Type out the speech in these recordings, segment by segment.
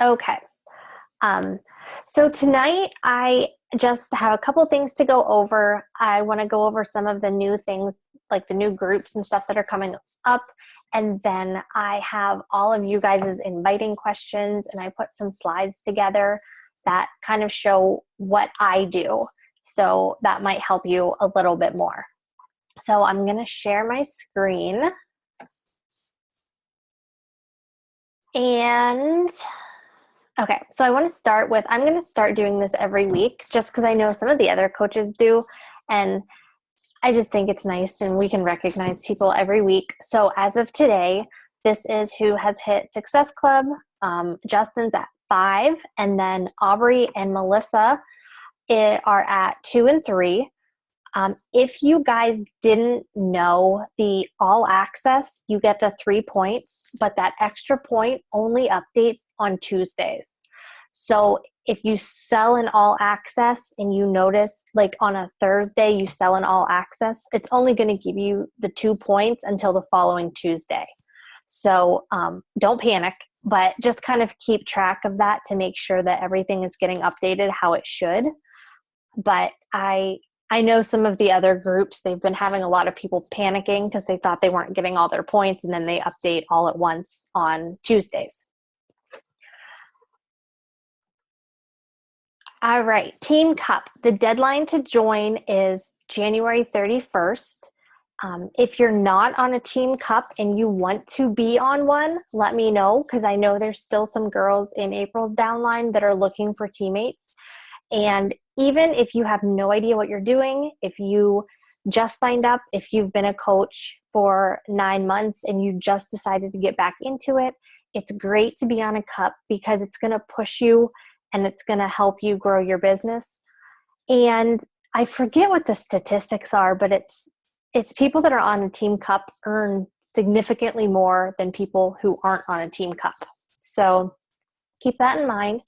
Okay. Um, so tonight I just have a couple things to go over. I want to go over some of the new things, like the new groups and stuff that are coming up. And then I have all of you guys' inviting questions, and I put some slides together that kind of show what I do. So that might help you a little bit more. So I'm going to share my screen. And okay, so I want to start with, I'm going to start doing this every week just because I know some of the other coaches do. And I just think it's nice and we can recognize people every week. So as of today, this is who has hit Success Club. Justin's at 5, and then Aubrey and Melissa are at 2 and 3. If you guys didn't know, the all access, you get the 3 points, but that extra point only updates on Tuesdays. So if you sell an all access and you notice like on a Thursday you sell an all access, it's only going to give you the 2 points until the following Tuesday. So don't panic, but just kind of keep track of that to make sure that everything is getting updated how it should. But I know some of the other groups, they've been having a lot of people panicking because they thought they weren't getting all their points, and then they update all at once on Tuesdays. All right, Team Cup. The deadline to join is January 31st. If you're not on a Team Cup and you want to be on one, let me know, because I know there's still some girls in April's downline that are looking for teammates. And even if you have no idea what you're doing, if you just signed up, if you've been a coach for 9 months and you just decided to get back into it, it's great to be on a cup because it's going to push you and it's going to help you grow your business. And I forget what the statistics are, but it's people that are on a team cup earn significantly more than people who aren't on a team cup. So keep that in mind.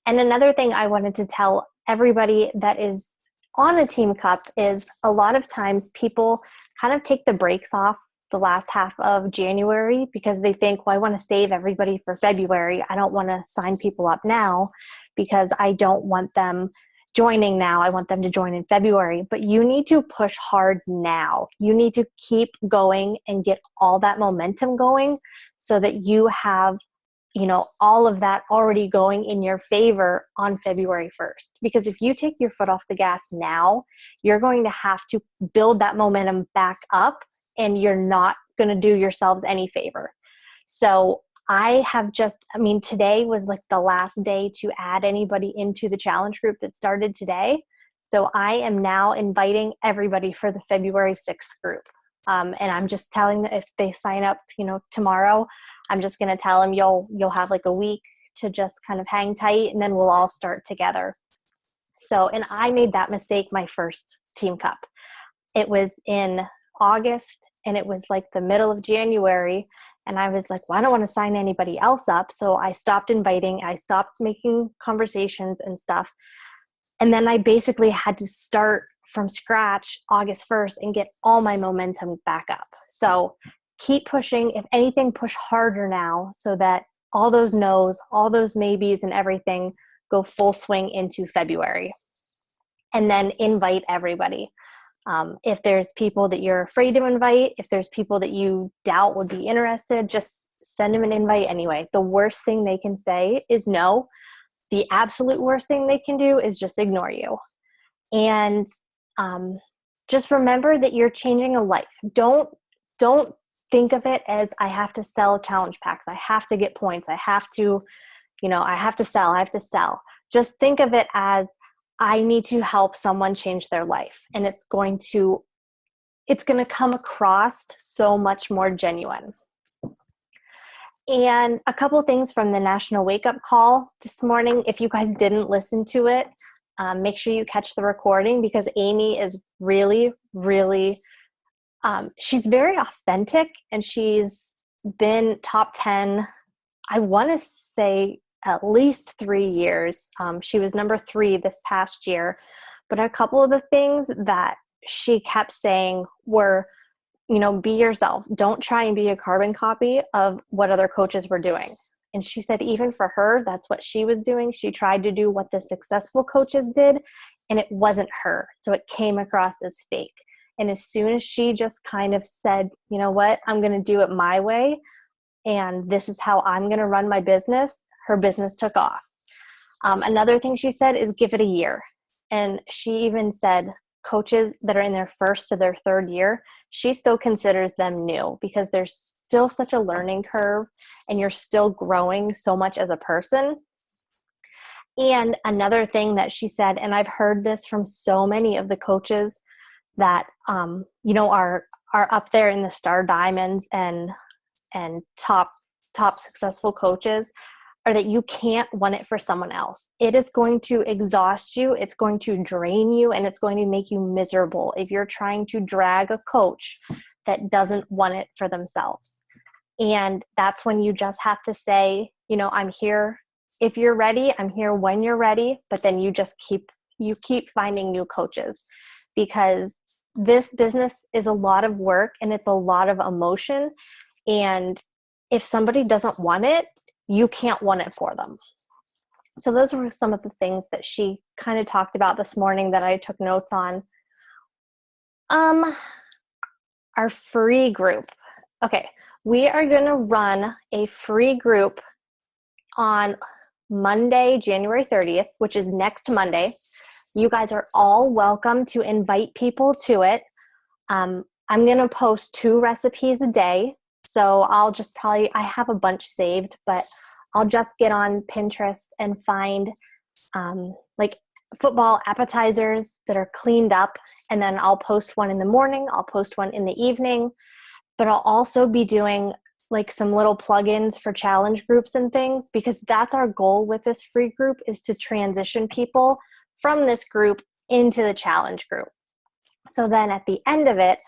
And another thing I wanted to tell everybody that is on a team cup is a lot of times people kind of take the brakes off the last half of January because they think, well, I want to save everybody for February. I don't want to sign people up now because I don't want them joining now. I want them to join in February. But you need to push hard now. You need to keep going and get all that momentum going so that you have all of that already going in your favor on February 1st. Because if you take your foot off the gas now, you're going to have to build that momentum back up and you're not going to do yourselves any favor. So today was like the last day to add anybody into the challenge group that started today. So I am now inviting everybody for the February 6th group. And I'm just telling them if they sign up, tomorrow, I'm just going to tell them you'll have like a week to just kind of hang tight and then we'll all start together. So, and I made that mistake my first Team Cup. It was in August and it was like the middle of January and I was like, well, I don't want to sign anybody else up. So I stopped inviting, I stopped making conversations and stuff. And then I basically had to start from scratch August 1st and get all my momentum back up. So keep pushing. If anything, push harder now so that all those no's, all those maybes and everything go full swing into February. And then invite everybody. If there's people that you're afraid to invite, if there's people that you doubt would be interested, just send them an invite anyway. The worst thing they can say is no. The absolute worst thing they can do is just ignore you. And just remember that you're changing a life. Don't think of it as I have to sell challenge packs. I have to get points. I have to sell. Just think of it as I need to help someone change their life. And it's going to come across so much more genuine. And a couple things from the National Wake Up Call this morning. If you guys didn't listen to it, make sure you catch the recording because Amy is really, really, she's very authentic and she's been top 10, I want to say at least 3 years. She was number 3 this past year. But a couple of the things that she kept saying were, be yourself. Don't try and be a carbon copy of what other coaches were doing. And she said even for her, that's what she was doing. She tried to do what the successful coaches did, and it wasn't her. So it came across as fake. And as soon as she just kind of said, you know what, I'm going to do it my way, and this is how I'm going to run my business, her business took off. Another thing she said is give it a year. And she even said coaches that are in their first to their third year, she still considers them new because there's still such a learning curve and you're still growing so much as a person. And another thing that she said, and I've heard this from so many of the coaches that, are up there in the Star Diamonds and top successful coaches, are that you can't want it for someone else. It is going to exhaust you, it's going to drain you, and it's going to make you miserable if you're trying to drag a coach that doesn't want it for themselves. And that's when you just have to say, I'm here if you're ready, I'm here when you're ready, but then you keep finding new coaches, because this business is a lot of work and it's a lot of emotion. And if somebody doesn't want it, you can't want it for them. So those were some of the things that she kind of talked about this morning that I took notes on. Our free group. Okay, we are going to run a free group on Monday, January 30th, which is next Monday. You guys are all welcome to invite people to it. I'm going to post 2 recipes a day. So I'll just I have a bunch saved, but I'll just get on Pinterest and find like football appetizers that are cleaned up. And then I'll post one in the morning. I'll post one in the evening, but I'll also be doing like some little plugins for challenge groups and things, because that's our goal with this free group, is to transition people from this group into the challenge group. So then at the end of it,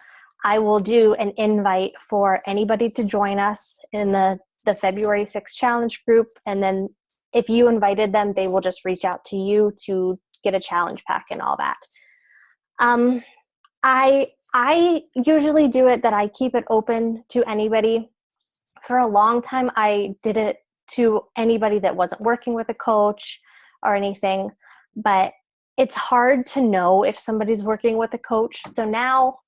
I will do an invite for anybody to join us in the February 6th challenge group. And then if you invited them, they will just reach out to you to get a challenge pack and all that. I usually do it that I keep it open to anybody. For a long time, I did it to anybody that wasn't working with a coach or anything, but it's hard to know if somebody's working with a coach. So now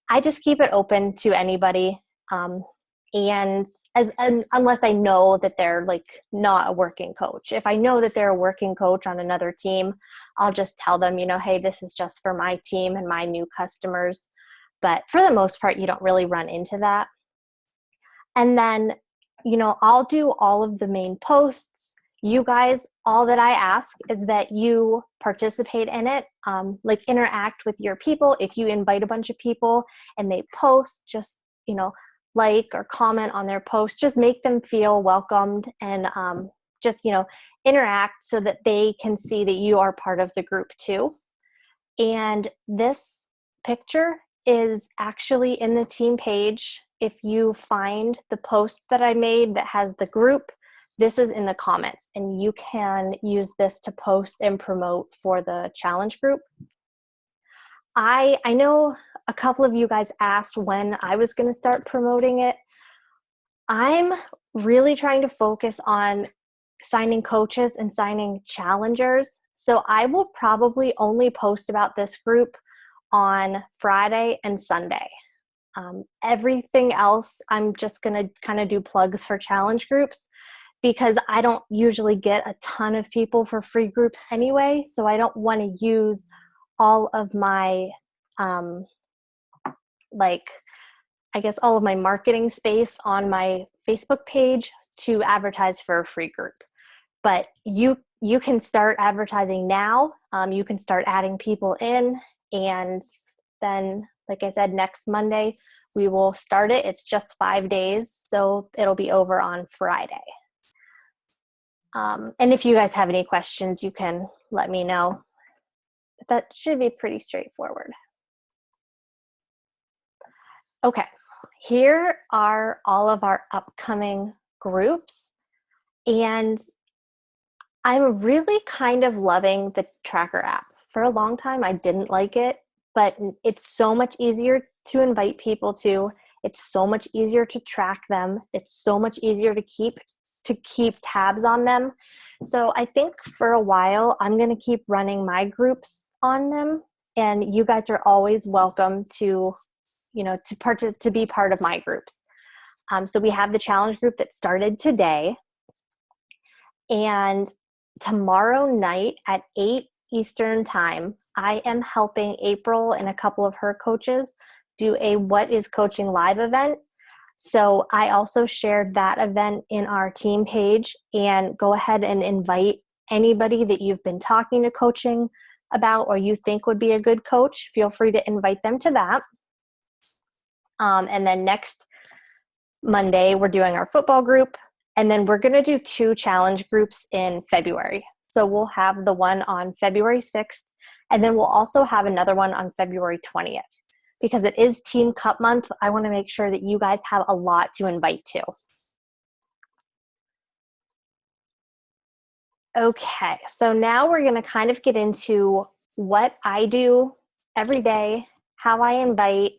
I just keep it open to anybody. And unless I know that they're like not a working coach. If I know that they're a working coach on another team, I'll just tell them, hey, this is just for my team and my new customers. But for the most part, you don't really run into that. And then, I'll do all of the main posts. You guys, all that I ask is that you participate in it, like interact with your people. If you invite a bunch of people and they post, just, like or comment on their post, just make them feel welcomed and just, interact so that they can see that you are part of the group too. And this picture is actually in the team page. If you find the post that I made that has the group, this is in the comments, and you can use this to post and promote for the challenge group. I know a couple of you guys asked when I was going to start promoting it. I'm really trying to focus on signing coaches and signing challengers. So I will probably only post about this group on Friday and Sunday. Everything else, I'm just going to kind of do plugs for challenge groups, because I don't usually get a ton of people for free groups anyway. So I don't want to use all of my, all of my marketing space on my Facebook page to advertise for a free group. But you can start advertising now. You can start adding people in, and then, like I said, next Monday we will start it. It's just 5 days, so it'll be over on Friday. And if you guys have any questions, you can let me know. But that should be pretty straightforward. Okay, here are all of our upcoming groups. And I'm really kind of loving the Tracker app. For a long time, I didn't like it, but it's so much easier to invite people to. It's so much easier to track them. It's so much easier to keep to keep tabs on them. So I think for a while, I'm going to keep running my groups on them, and you guys are always welcome to, to be part of my groups. So we have the challenge group that started today, and tomorrow night at 8 Eastern time, I am helping April and a couple of her coaches do a What is Coaching Live event. So I also shared that event in our team page, and go ahead and invite anybody that you've been talking to coaching about or you think would be a good coach. Feel free to invite them to that. And then next Monday, we're doing our football group, and then we're going to do 2 challenge groups in February. So we'll have the one on February 6th, and then we'll also have another one on February 20th. Because it is Team Cup month, I want to make sure that you guys have a lot to invite to. Okay, so now we're going to kind of get into what I do every day, how I invite,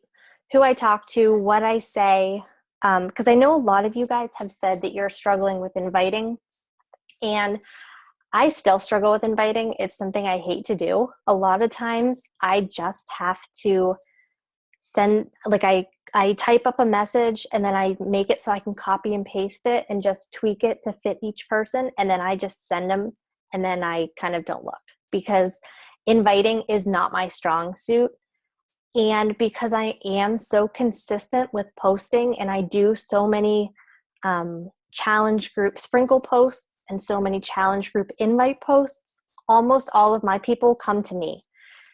who I talk to, what I say, because I know a lot of you guys have said that you're struggling with inviting, and I still struggle with inviting. It's something I hate to do. A lot of times I just have to send, like I type up a message and then I make it so I can copy and paste it and just tweak it to fit each person, and then I just send them, and then I kind of don't look, because inviting is not my strong suit. And because I am so consistent with posting, and I do so many challenge group sprinkle posts and so many challenge group invite posts, almost all of my people come to me.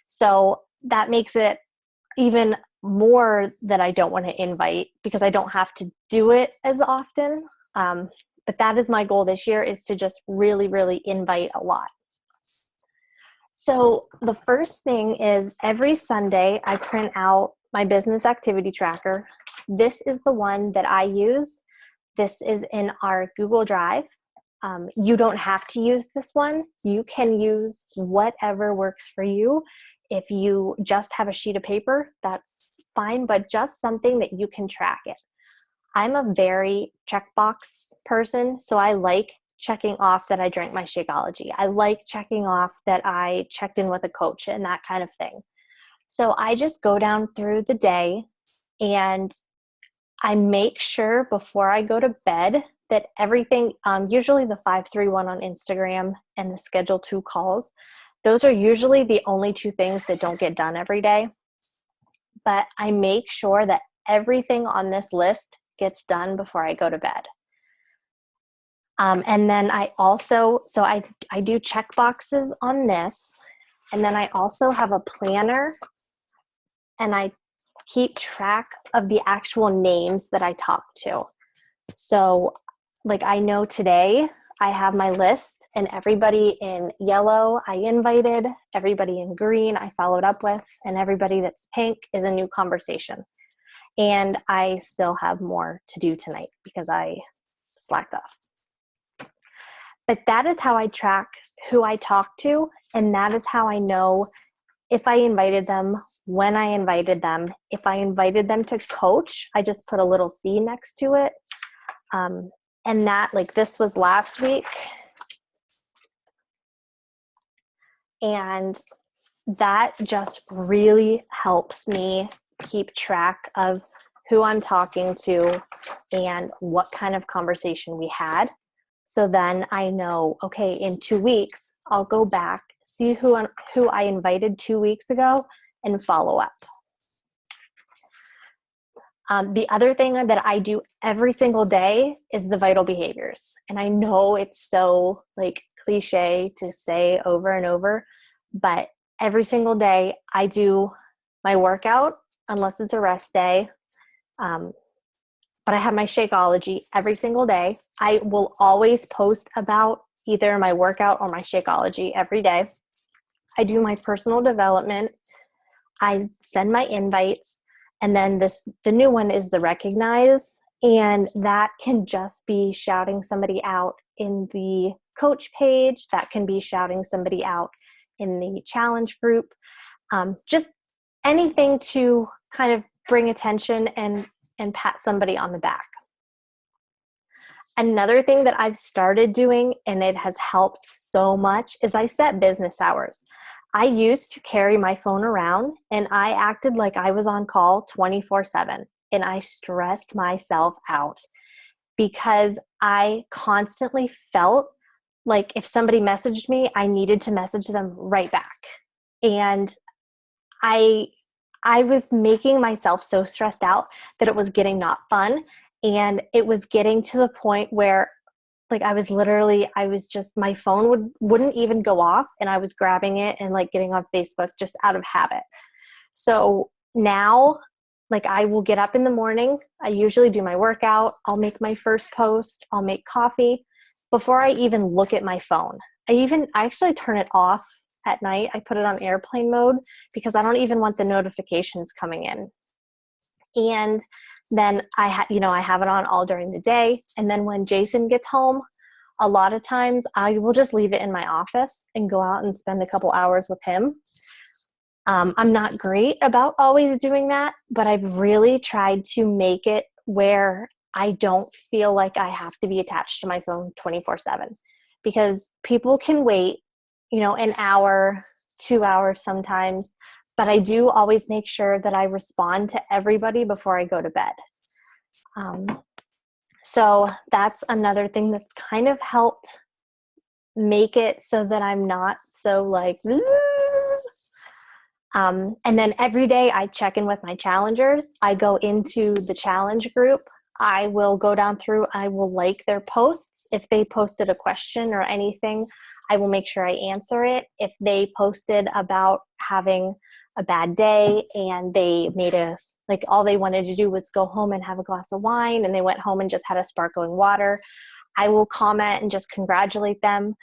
So that makes it even more that I don't want to invite, because I don't have to do it as often. But that is my goal this year, is to just really, really invite a lot. So the first thing is every Sunday I print out my business activity tracker. This is the one that I use. This is in our Google Drive. You don't have to use this one. You can use whatever works for you. If you just have a sheet of paper, that's fine, but just something that you can track it. I'm a very checkbox person, so I like checking off that I drank my Shakeology. I like checking off that I checked in with a coach and that kind of thing. So I just go down through the day, and I make sure before I go to bed that everything, usually the 531 on Instagram and the Schedule 2 calls, those are usually the only 2 things that don't get done every day. But I make sure that everything on this list gets done before I go to bed. And then I also, I do check boxes on this. And then I also have a planner, and I keep track of the actual names that I talk to. So like I know today I have my list, and everybody in yellow I invited, everybody in green I followed up with, and everybody that's pink is a new conversation. And I still have more to do tonight because I slacked off. But that is how I track who I talk to, and that is how I know if I invited them, when I invited them. If I invited them to coach, I just put a little C next to it. And that, like, this was last week. And that just really helps me keep track of who I'm talking to and what kind of conversation we had. So then I know, okay, in 2 weeks, I'll go back, see who I invited 2 weeks ago, and follow up. The other thing that I do every single day is the vital behaviors. And I know it's so like cliche to say over and over, but every single day I do my workout, unless it's a rest day. But I have my Shakeology every single day. I will always post about either my workout or my Shakeology every day. I do my personal development. I send my invites. And then the new one is the recognize. And that can just be shouting somebody out in the coach page. That can be shouting somebody out in the challenge group. Just anything to kind of bring attention and pat somebody on the back. Another thing that I've started doing, and it has helped so much, is I set business hours. I used to carry my phone around and I acted like I was on call 24/7, and I stressed myself out because I constantly felt like if somebody messaged me, I needed to message them right back. And I I was making myself so stressed out that it was getting not fun, and it was getting to the point where like I was just my phone wouldn't even go off, and I was grabbing it and like getting on Facebook just out of habit. So now, like, I will get up in the morning. I usually do my workout. I'll make my first post. I'll make coffee before I even look at my phone. I actually turn it off at night. I put it on airplane mode because I don't even want the notifications coming in. And then I have it on all during the day. And then when Jason gets home, a lot of times I will just leave it in my office and go out and spend a couple hours with him. I'm not great about always doing that, but I've really tried to make it where I don't feel like I have to be attached to my phone 24/7, because people can wait, an hour, 2 hours sometimes, but I do always make sure that I respond to everybody before I go to bed. Um, so that's another thing that's kind of helped make it so that I'm not so like, and then every day I check in with my challengers. I go into the challenge group. I will go down through, I will like their posts. If they posted a question or anything, I will make sure I answer it. If they posted about having a bad day and they all they wanted to do was go home and have a glass of wine, and they went home and just had a sparkling water, I will comment and just congratulate them.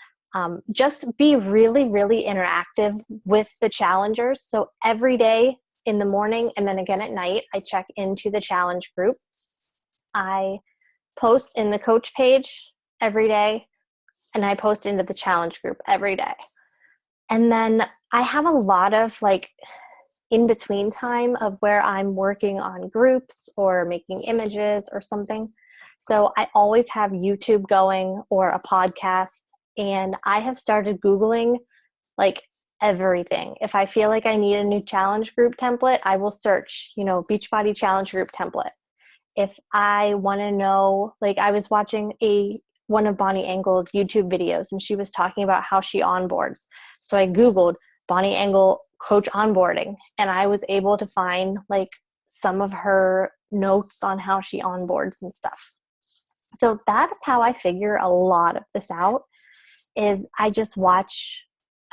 Just be really, really interactive with the challengers. So every day in the morning and then again at night, I check into the challenge group. I post in the coach page every day, and I post into the challenge group every day. And then I have a lot of like in between time of where I'm working on groups or making images or something. So I always have YouTube going or a podcast, and I have started Googling like everything. If I feel like I need a new challenge group template, I will search, Beachbody challenge group template. If I want to know, like I was watching one of Bonnie Engle's YouTube videos, and she was talking about how she onboards. So I Googled Bonnie Engle coach onboarding, and I was able to find like some of her notes on how she onboards and stuff. So that is how I figure a lot of this out, is I just watch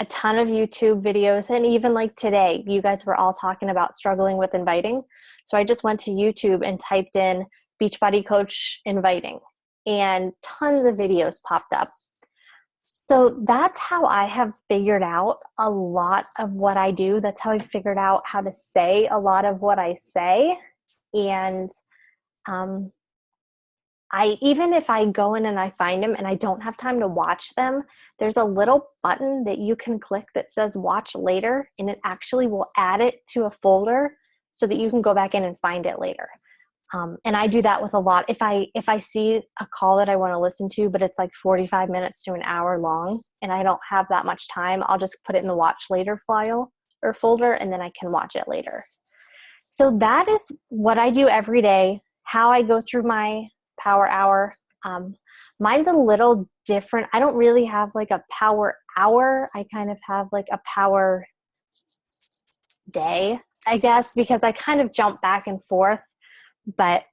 a ton of YouTube videos. And even like today, you guys were all talking about struggling with inviting. So I just went to YouTube and typed in Beachbody coach inviting, and tons of videos popped up. So that's how I have figured out a lot of what I do. That's how I figured out how to say a lot of what I say. And even if I go in and I find them and I don't have time to watch them, there's a little button that you can click that says watch later, and it actually will add it to a folder so that you can go back in and find it later. And I do that with a lot. If I see a call that I want to listen to, but it's like 45 minutes to an hour long and I don't have that much time, I'll just put it in the watch later file or folder, and then I can watch it later. So that is what I do every day, how I go through my power hour. Mine's a little different. I don't really have like a power hour. I kind of have like a power day, I guess, because I kind of jump back and forth. But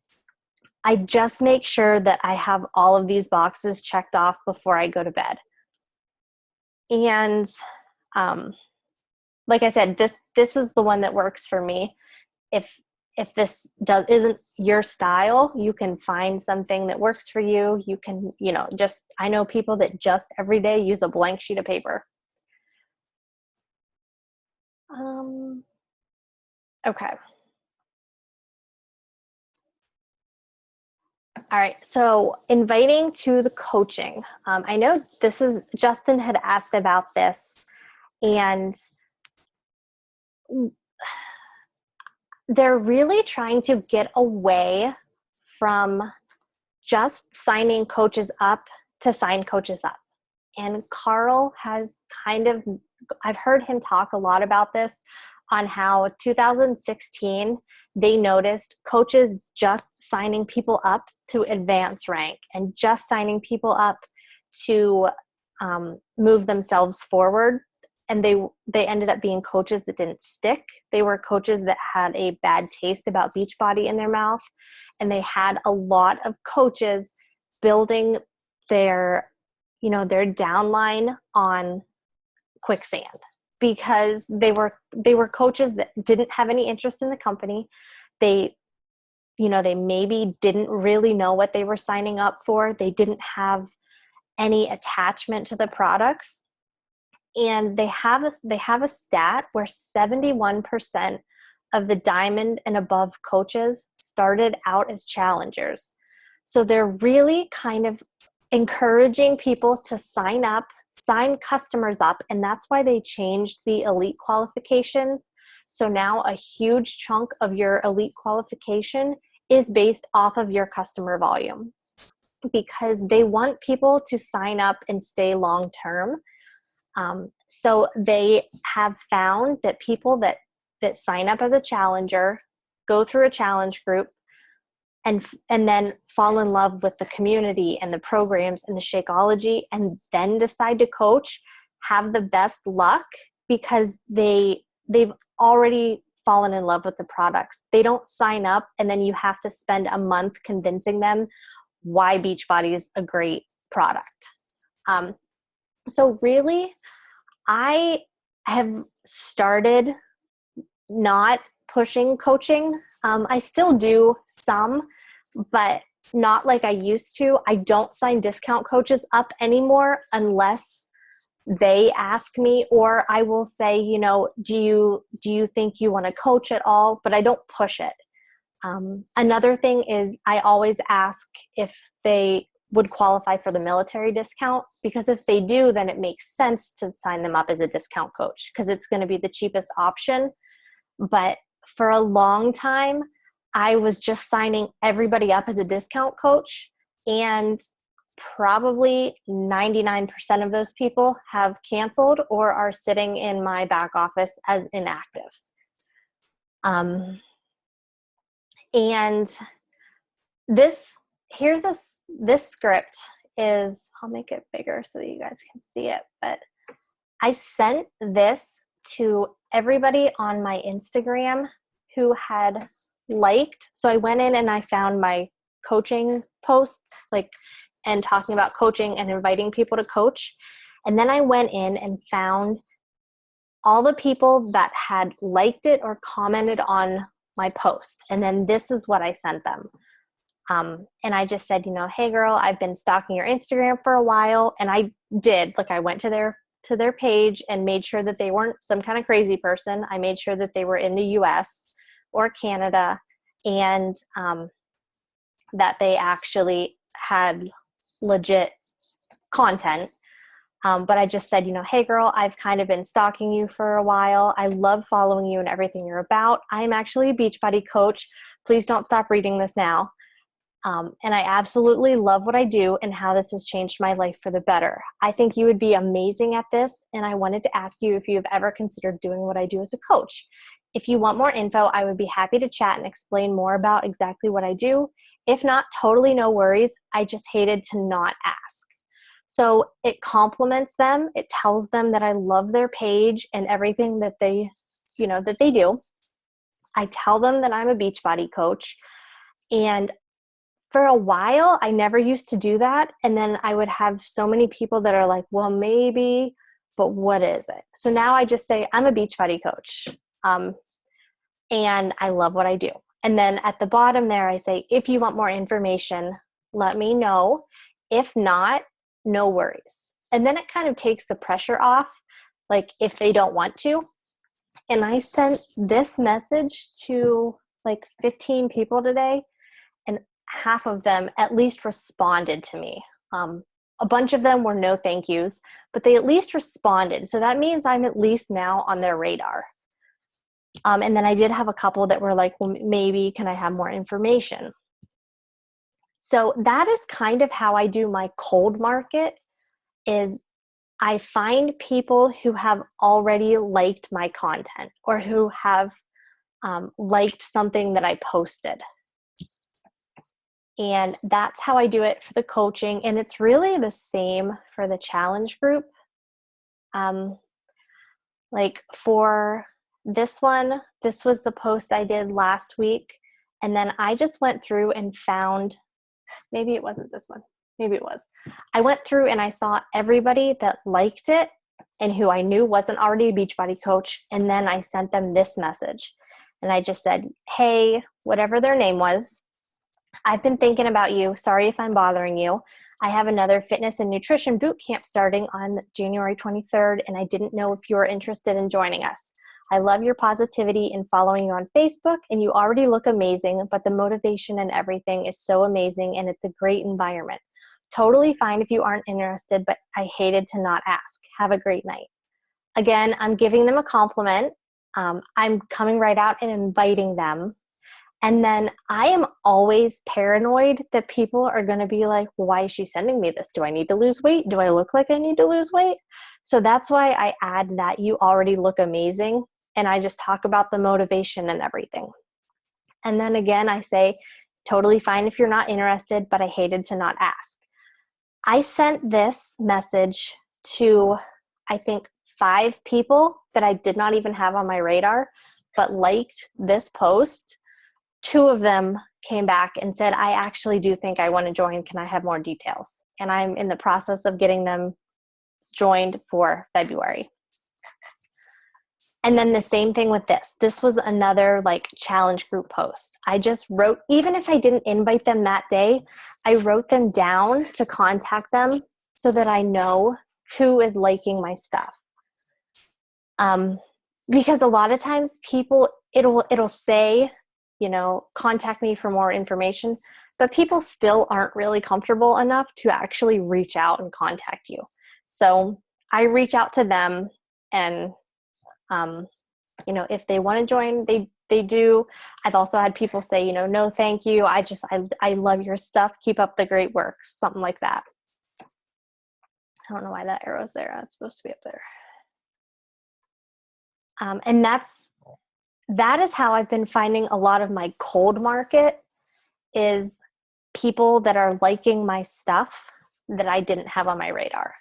I just make sure that I have all of these boxes checked off before I go to bed. And like I said, this is the one that works for me. If this isn't your style, you can find something that works for you. You can, I know people that just every day use a blank sheet of paper. Okay. All right. So inviting to the coaching. I know Justin had asked about this, and they're really trying to get away from just signing coaches up to sign coaches up. And Carl has I've heard him talk a lot about this, on how 2016, they noticed coaches just signing people up to advance rank and just signing people up to move themselves forward. And they ended up being coaches that didn't stick. They were coaches that had a bad taste about Beachbody in their mouth. And they had a lot of coaches building their downline on quicksand, because they were coaches that didn't have any interest in the company. They maybe didn't really know what they were signing up for. They didn't have any attachment to the products. And they have a stat where 71% of the diamond and above coaches started out as challengers. So they're really kind of encouraging people to sign customers up, and that's why they changed the elite qualifications. So now a huge chunk of your elite qualification is based off of your customer volume, because they want people to sign up and stay long term. So they have found that people that sign up as a challenger, go through a challenge group, and then fall in love with the community and the programs and the Shakeology, and then decide to coach, have the best luck, because they've already fallen in love with the products. They don't sign up and then you have to spend a month convincing them why Beachbody is a great product. So really, I have started not pushing coaching. I still do some, but not like I used to. I don't sign discount coaches up anymore unless they ask me, or I will say, do you think you want to coach at all? But I don't push it. Another thing is I always ask if they would qualify for the military discount, because if they do, then it makes sense to sign them up as a discount coach, because it's going to be the cheapest option. But for a long time, I was just signing everybody up as a discount coach, and probably 99% of those people have canceled or are sitting in my back office as inactive. And this script is, I'll make it bigger so that you guys can see it, but I sent this to everybody on my Instagram who had liked. So I went in and I found my coaching posts, and talking about coaching and inviting people to coach. And then I went in and found all the people that had liked it or commented on my post. And then this is what I sent them. And I just said, hey girl, I've been stalking your Instagram for a while. And I did, I went to their page and made sure that they weren't some kind of crazy person. I made sure that they were in the US or Canada, and that they actually had legit content. But I just said, hey girl, I've kind of been stalking you for a while. I love following you and everything you're about. I'm actually a Beachbody coach. Please don't stop reading this now. And I absolutely love what I do and how this has changed my life for the better. I think you would be amazing at this, and I wanted to ask you if you've ever considered doing what I do as a coach. If you want more info, I would be happy to chat and explain more about exactly what I do. If not, totally no worries. I just hated to not ask. So it compliments them. It tells them that I love their page and everything that they do. I tell them that I'm a Beachbody coach. And for a while, I never used to do that. And then I would have so many people that are like, well, maybe, but what is it? So now I just say, I'm a Beachbody coach. And I love what I do. And then at the bottom there, I say, if you want more information, let me know. If not, no worries. And then it kind of takes the pressure off, if they don't want to. And I sent this message to 15 people today, and half of them at least responded to me. A bunch of them were no thank yous, but they at least responded. So that means I'm at least now on their radar. And then I did have a couple that were like, well, maybe can I have more information? So that is kind of how I do my cold market. Is I find people who have already liked my content or who have liked something that I posted. And that's how I do it for the coaching. And it's really the same for the challenge group. Like for this one, this was the post I did last week. And then I just went through and found, maybe it wasn't this one. Maybe it was. I went through and I saw everybody that liked it and who I knew wasn't already a Beachbody coach. And then I sent them this message. And I just said, hey, whatever their name was, I've been thinking about you. Sorry if I'm bothering you. I have another fitness and nutrition boot camp starting on January 23rd, and I didn't know if you were interested in joining us. I love your positivity and following you on Facebook, and you already look amazing, but the motivation and everything is so amazing, and it's a great environment. Totally fine if you aren't interested, but I hated to not ask. Have a great night. Again, I'm giving them a compliment. I'm coming right out and inviting them. And then I am always paranoid that people are going to be like, why is she sending me this? Do I need to lose weight? Do I look like I need to lose weight? So that's why I add that you already look amazing. And I just talk about the motivation and everything. And then again, I say, totally fine if you're not interested, but I hated to not ask. I sent this message to, I think, 5 people that I did not even have on my radar, but liked this post. 2 of them came back and said, I actually do think I want to join. Can I have more details? And I'm in the process of getting them joined for February. And then the same thing with this. This was another like challenge group post. I just wrote, even if I didn't invite them that day, I wrote them down to contact them so that I know who is liking my stuff. Because a lot of times people, it'll say, contact me for more information, but people still aren't really comfortable enough to actually reach out and contact you. So I reach out to them and, if they want to join, they do. I've also had people say, no, thank you. I love your stuff. Keep up the great work. Something like that. I don't know why that arrow's there. It's supposed to be up there. And that is how I've been finding a lot of my cold market is people that are liking my stuff that I didn't have on my radar.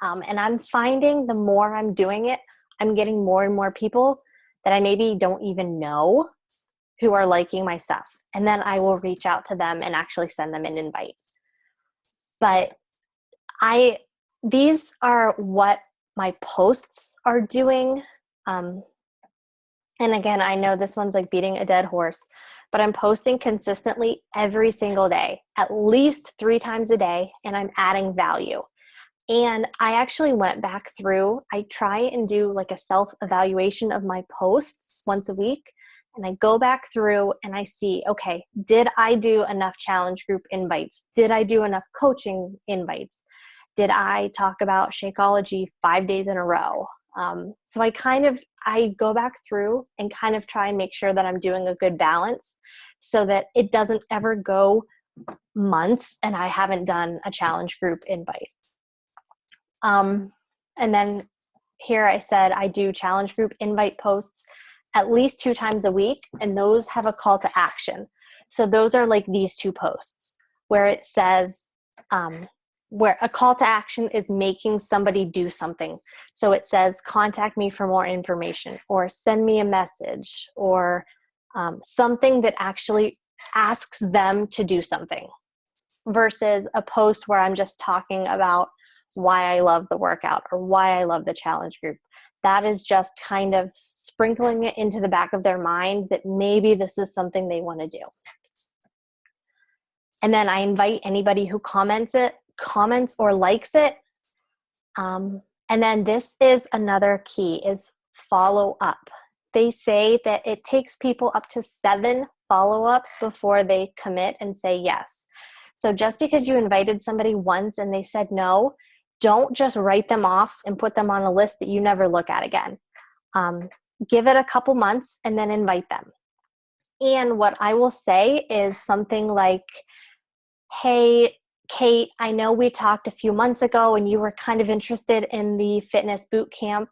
And I'm finding the more I'm doing it, I'm getting more and more people that I maybe don't even know who are liking my stuff. And then I will reach out to them and actually send them an invite. But these are what my posts are doing. And again, I know this one's like beating a dead horse, but I'm posting consistently every single day, at least 3 times a day, and I'm adding value. And I actually went back through, I try and do like a self-evaluation of my posts once a week. And I go back through and I see, okay, did I do enough challenge group invites? Did I do enough coaching invites? Did I talk about Shakeology 5 days in a row? So I go back through and kind of try and make sure that I'm doing a good balance so that it doesn't ever go months and I haven't done a challenge group invite. And then here I said I do challenge group invite posts at least 2 times a week, and those have a call to action. So those are like these 2 posts where it says, where a call to action is making somebody do something. So it says, contact me for more information, or send me a message, or something that actually asks them to do something, versus a post where I'm just talking about why I love the workout or why I love the challenge group. That is just kind of sprinkling it into the back of their mind that maybe this is something they want to do. And then I invite anybody who comments or likes it. And then this is another key, is follow up. They say that it takes people up to 7 follow-ups before they commit and say yes. So just because you invited somebody once and they said no, don't just write them off and put them on a list that you never look at again. Give it a couple months and then invite them. And what I will say is something like, hey, Kate, I know we talked a few months ago and you were kind of interested in the fitness boot camp.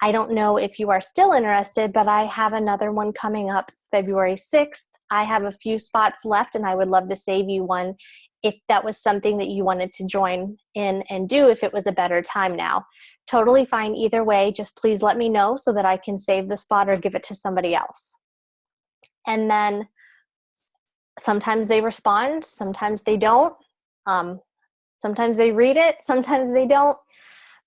I don't know if you are still interested, but I have another one coming up February 6th. I have a few spots left and I would love to save you one if that was something that you wanted to join in and do if it was a better time now. Totally fine either way. Just please let me know so that I can save the spot or give it to somebody else. And then sometimes they respond, sometimes they don't. Sometimes they read it, sometimes they don't.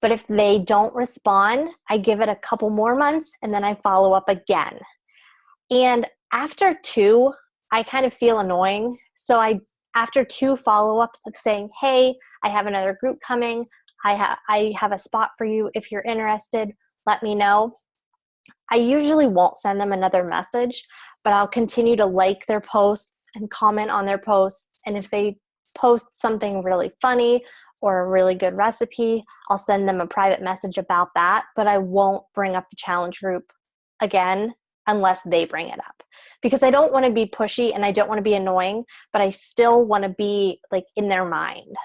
But if they don't respond, I give it a couple more months and then I follow up again. And after 2, I kind of feel annoying. So after 2 follow-ups of saying, hey, I have another group coming. I have a spot for you. If you're interested, let me know. I usually won't send them another message, but I'll continue to like their posts and comment on their posts. And if they post something really funny or a really good recipe, I'll send them a private message about that, but I won't bring up the challenge group again unless they bring it up, because I don't want to be pushy and I don't want to be annoying, but I still want to be like in their mind,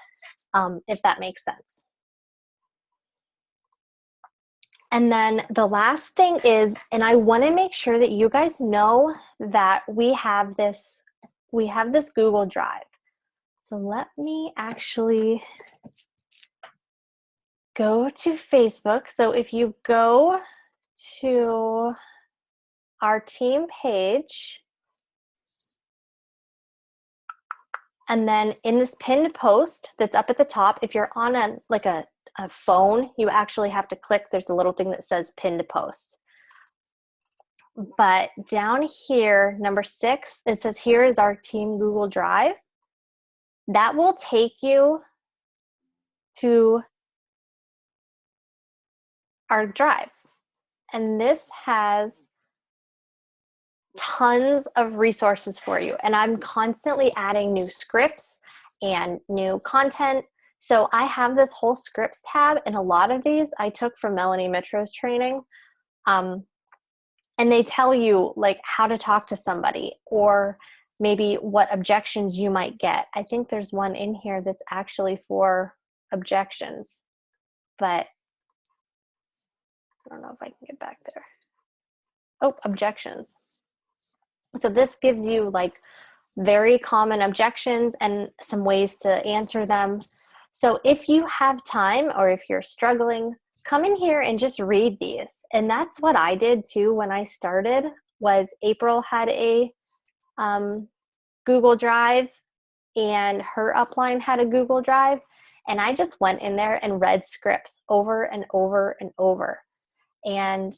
if that makes sense. And then the last thing is, and I want to make sure that you guys know that we have this Google Drive. So let me actually go to Facebook. So if you go to our team page, and then in this pinned post that's up at the top, if you're on a phone, you actually have to click, there's a little thing that says pinned post. But down here, number 6, it says here is our team Google Drive. That will take you to our drive. And this has tons of resources for you. And I'm constantly adding new scripts and new content. So I have this whole scripts tab, and a lot of these I took from Melanie Mitro's training. And they tell you like how to talk to somebody or maybe what objections you might get. I think there's one in here that's actually for objections, but I don't know if I can get back there. Oh, objections. So this gives you like very common objections and some ways to answer them. So if you have time or if you're struggling, come in here and just read these. And that's what I did too when I started. Was April had a Google Drive and her upline had a Google Drive, and I just went in there and read scripts over and over and over. And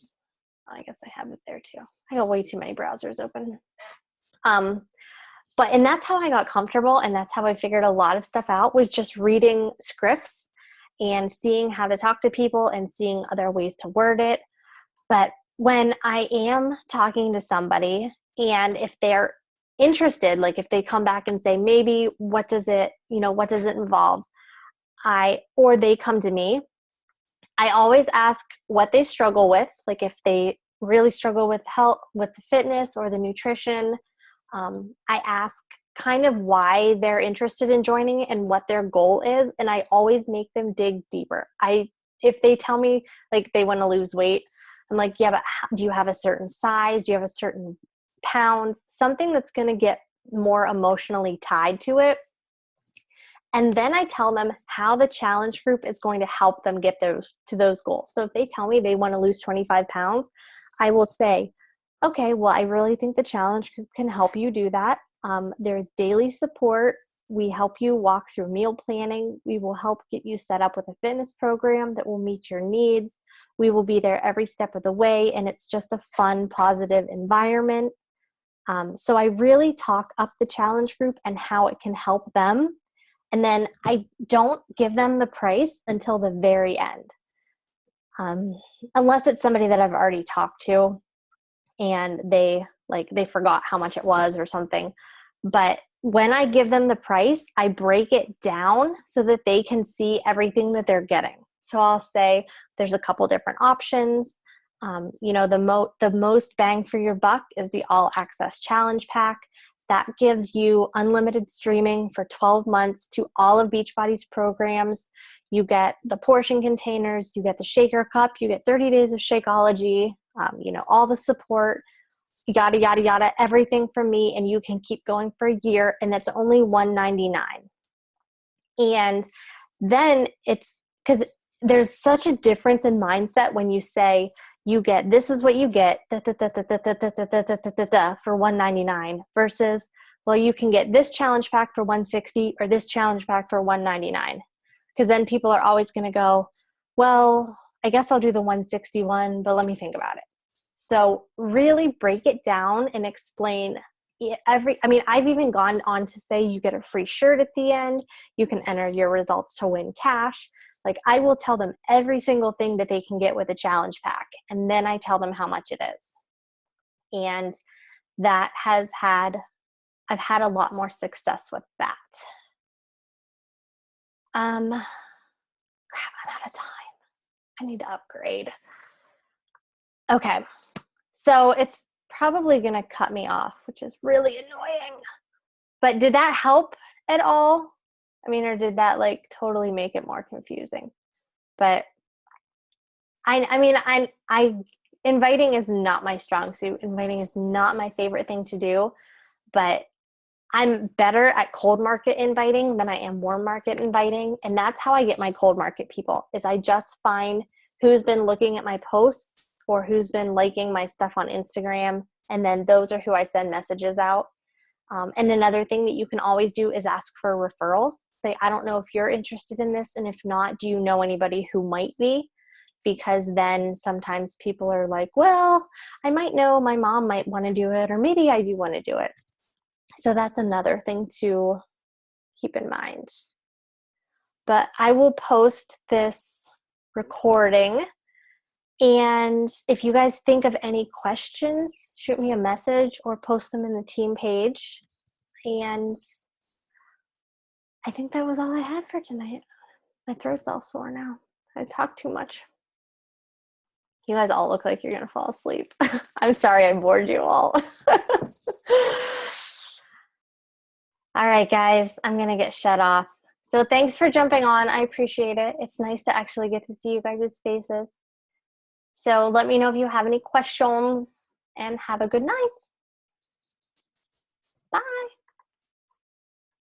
I guess I have it there too. I got way too many browsers open. And that's how I got comfortable, and that's how I figured a lot of stuff out, was just reading scripts and seeing how to talk to people and seeing other ways to word it. But when I am talking to somebody, and if they're interested, like if they come back and say, maybe what does it involve? Or they come to me, I always ask what they struggle with. Like if they really struggle with health, with the fitness or the nutrition, I ask kind of why they're interested in joining and what their goal is. And I always make them dig deeper. If they tell me like they want to lose weight, I'm like, yeah, but do you have a certain size? Do you have a certain pound? Something that's going to get more emotionally tied to it. And then I tell them how the challenge group is going to help them get to those goals. So if they tell me they want to lose 25 pounds, I will say, okay, well, I really think the challenge group can help you do that. There's daily support. We help you walk through meal planning. We will help get you set up with a fitness program that will meet your needs. We will be there every step of the way, and it's just a fun, positive environment. So I really talk up the challenge group and how it can help them. And then I don't give them the price until the very end. Unless it's somebody that I've already talked to and they forgot how much it was or something. But when I give them the price, I break it down so that they can see everything that they're getting. So I'll say there's a couple different options. The most bang for your buck is the all access challenge pack. that gives you unlimited streaming for 12 months to all of Beachbody's programs. You get the portion containers, you get the shaker cup, you get 30 days of Shakeology, all the support, yada, yada, yada, everything from me, and you can keep going for a year, and it's only $199. And then it's because there's such a difference in mindset when you say you get, this is what you get for $199 versus, well, you can get this challenge pack for $160 or this challenge pack for $199. Because then people are always going to go, well, I guess I'll do the $161, but let me think about it. So really break it down and explain I've even gone on to say you get a free shirt at the end. You can enter your results to win cash. Like, I will tell them every single thing that they can get with a challenge pack. And then I tell them how much it is. And that I've had a lot more success with that. Crap, I'm out of time. I need to upgrade. Okay. So it's probably going to cut me off, which is really annoying. But did that help at all? I mean, or did that totally make it more confusing? But I inviting is not my strong suit. Inviting is not my favorite thing to do, but I'm better at cold market inviting than I am warm market inviting. And that's how I get my cold market people, is I just find who's been looking at my posts or who's been liking my stuff on Instagram. And then those are who I send messages out. And another thing that you can always do is ask for referrals. Say, I don't know if you're interested in this. And if not, do you know anybody who might be? Because then sometimes people are like, well, I might know my mom might want to do it, or maybe I do want to do it. So that's another thing to keep in mind. But I will post this recording. And if you guys think of any questions, shoot me a message or post them in the team page. And I think that was all I had for tonight. My throat's all sore now. I talked too much. You guys all look like you're going to fall asleep. I'm sorry I bored you all. All right, guys, I'm going to get shut off. So thanks for jumping on. I appreciate it. It's nice to actually get to see you guys' faces. So let me know if you have any questions, and have a good night. Bye.